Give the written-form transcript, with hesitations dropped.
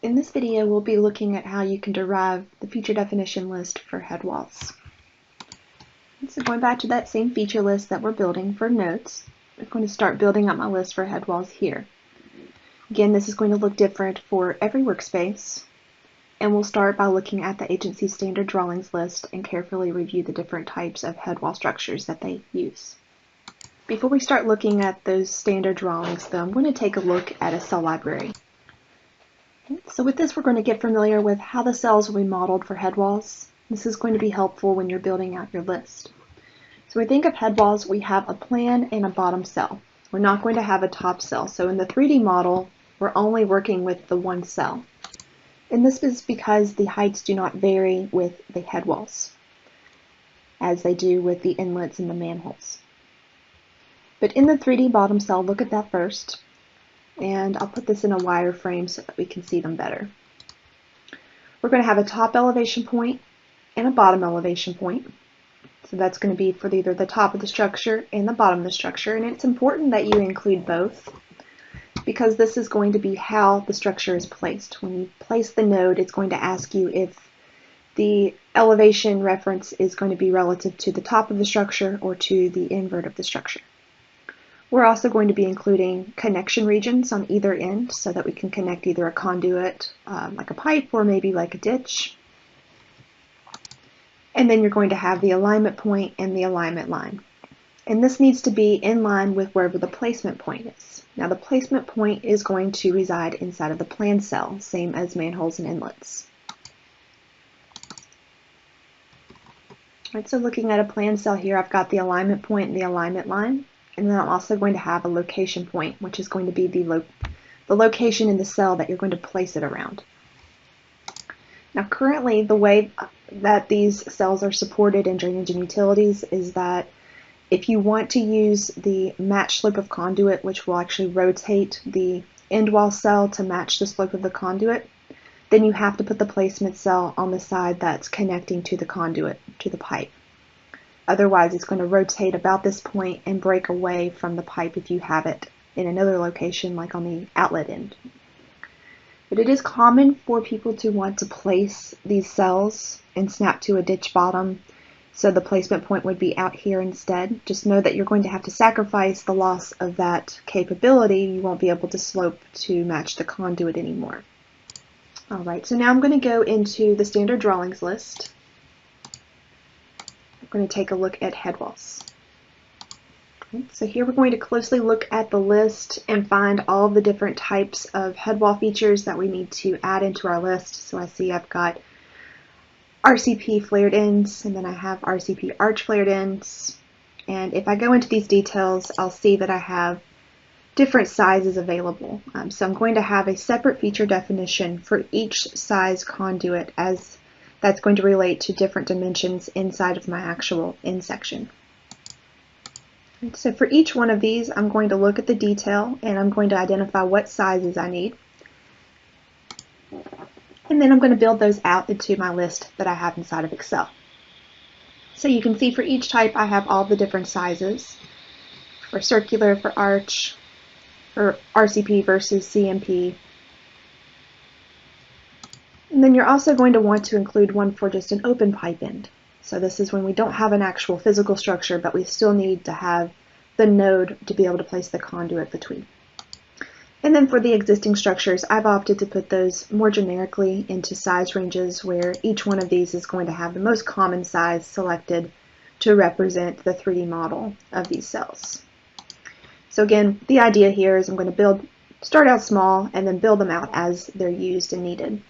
In this video, we'll be looking at how you can derive the feature definition list for head walls. So going back to that same feature list that we're building for nodes, I'm going to start building up my list for head walls here. Again, this is going to look different for every workspace, and we'll start by looking at the agency standard drawings list and carefully review the different types of head wall structures that they use. Before we start looking at those standard drawings, though, I'm going to take a look at a cell library. So with this, we're going to get familiar with how the cells will be modeled for head walls. This is going to be helpful when you're building out your list. So when we think of head walls, we have a plan and a bottom cell. We're not going to have a top cell. So in the 3D model, we're only working with the one cell. And this is because the heights do not vary with the head walls, as they do with the inlets and the manholes. But in the 3D bottom cell, look at that first. And I'll put this in a wireframe so that we can see them better. We're going to have a top elevation point and a bottom elevation point. So that's going to be for either the top of the structure and the bottom of the structure. And it's important that you include both, because this is going to be how the structure is placed. When you place the node, it's going to ask you if the elevation reference is going to be relative to the top of the structure or to the invert of the structure. We're also going to be including connection regions on either end so that we can connect either a conduit like a pipe or maybe like a ditch. And then you're going to have the alignment point and the alignment line. And this needs to be in line with wherever the placement point is. Now the placement point is going to reside inside of the plan cell, same as manholes and inlets. All right, so looking at a plan cell here, I've got the alignment point and the alignment line. And then I'm also going to have a location point, which is going to be the location in the cell that you're going to place it around. Now currently, the way that these cells are supported in drainage and utilities is that if you want to use the match slope of conduit, which will actually rotate the end wall cell to match the slope of the conduit, then you have to put the placement cell on the side that's connecting to the conduit, to the pipe. Otherwise, it's going to rotate about this point and break away from the pipe if you have it in another location, like on the outlet end. But it is common for people to want to place these cells and snap to a ditch bottom, so the placement point would be out here instead. Just know that you're going to have to sacrifice the loss of that capability. You won't be able to slope to match the conduit anymore. Alright, so now I'm going to go into the standard drawings list. We're going to take a look at head walls. So here we're going to closely look at the list and find all the different types of head wall features that we need to add into our list. So I see I've got RCP flared ends, and then I have RCP arch flared ends. And if I go into these details, I'll see that I have different sizes available. So I'm going to have a separate feature definition for each size conduit, as that's going to relate to different dimensions inside of my actual end section. So for each one of these, I'm going to look at the detail and I'm going to identify what sizes I need. And then I'm going to build those out into my list that I have inside of Excel. So you can see for each type I have all the different sizes. For circular, for arch, for RCP versus CMP. And then you're also going to want to include one for just an open pipe end. So this is when we don't have an actual physical structure, but we still need to have the node to be able to place the conduit between. And then for the existing structures, I've opted to put those more generically into size ranges, where each one of these is going to have the most common size selected to represent the 3D model of these cells. So again, the idea here is I'm going to start out small and then build them out as they're used and needed.